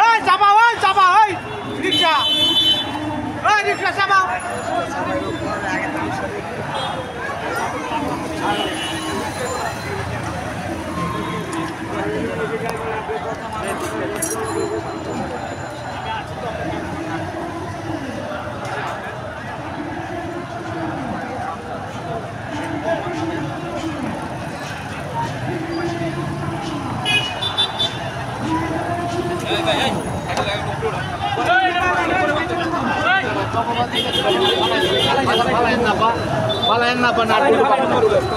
এই চাপা এই রিকশা চাপা।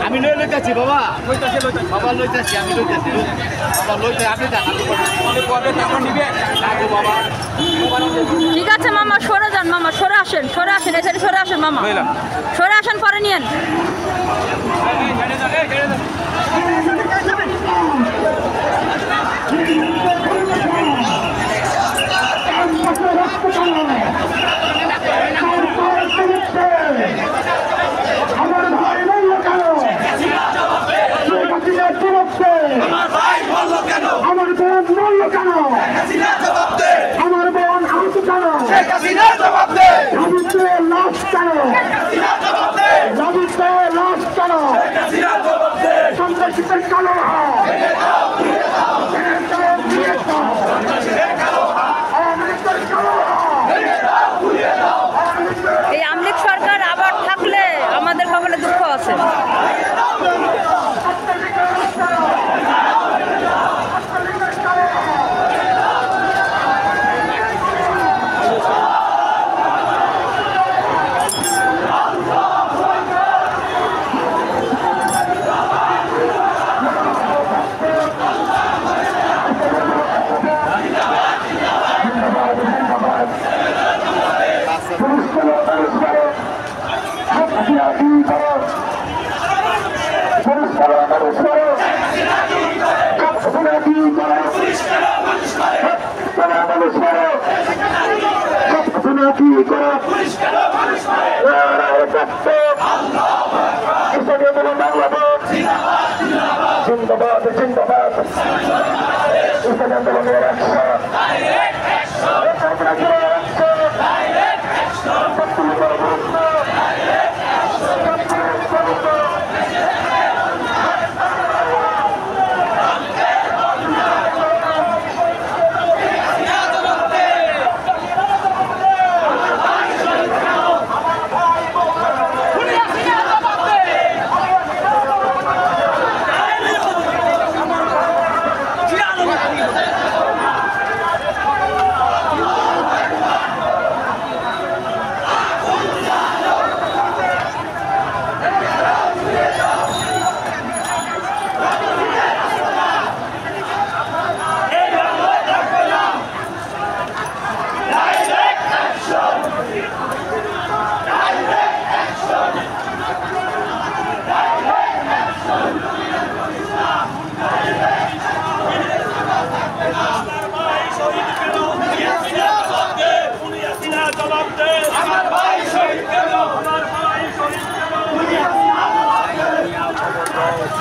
আমি লইতেছি বাবা বাবা লইতেছি আমি লইতেছি বাবা লইতে আপনি ঠিক আছে মামা সরে যান, মামা সরে আসেন এই সাইডে সরে আসেন, মামা সরে আসেন, পরে নিয়েন। আমার বোন মরল কেন? আমার বোন আহত কেন? রাবিতে লাশ কেন? রাবিতে লাশ কেন? সন্ত্রাসীদের কালো এই আমলিগ সরকার আবার থাকলে আমাদের সকলে দুঃখ আছে। জিন্দাবাদ জিন্দাবাদ আন্দোলনের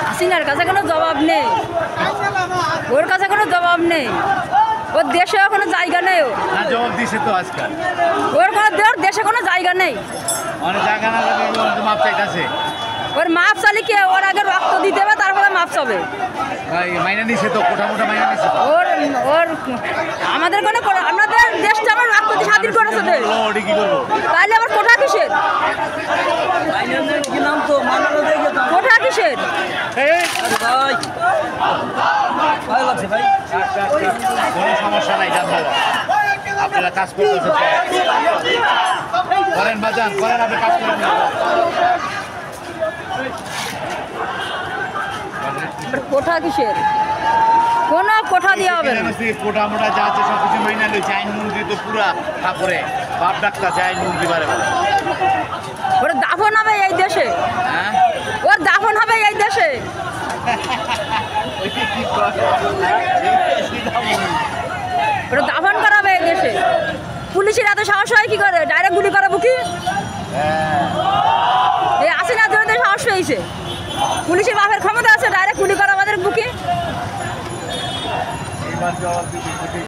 হাসিনার কাছে কোনো জবাব নেই, ওর কাছে কোনো জবাব নেই, ওর দেশে কোনো জায়গা নেই। জবাব দিছে তো আজকাল ওর দেশে কোনো জায়গা নেই, অনেক জায়গা না মাপ চাইতেছে। ওর মাপ চালি কে? ওর আগে রক্ত দিতে হবে, তারপরে মাপ চাবে। মাইনা নিছে তো, কোঠা মোটা মাইনা নিছে তো। ওর আমাদের কোনো আমাদের দেশটা আমার রক্ত দিয়ে স্বাধীন করেছে, কি করবো তাহলে আবার কোঠা কিসের? কোঠা কিসের? কোনো সমস্যা নাই, জানবো আপনারা কাজ করতেছেন, করেন বাজান করেন, আপনি কাজ করেন। কোঠা কিসের? কোনো কোঠা দেওয়া হবে না। কোঠা মোটা যা আছে সব কিছু মাইনা লইছে। আইনমন্ত্রী তো পুরা তারপরে বাপ ডাক্তার আছে আইনমন্ত্রী বারে বারে। ওর দাফন হবে এই দেশে, হ্যাঁ ওর দাফন হবে এই দেশে। ওটা দাফন করাবে এই দেশে। পুলিশের এত সাহস হয় কি করে? ডাইরেক্ট গুলি করাবো কি? এই হাসিনার জন্য সাহস পেয়েছে। পুলিশের বাপের ক্ষমতা আছে, ডাইরেক্ট গুলি করা আমাদের বুকে। তার জবাব দিতে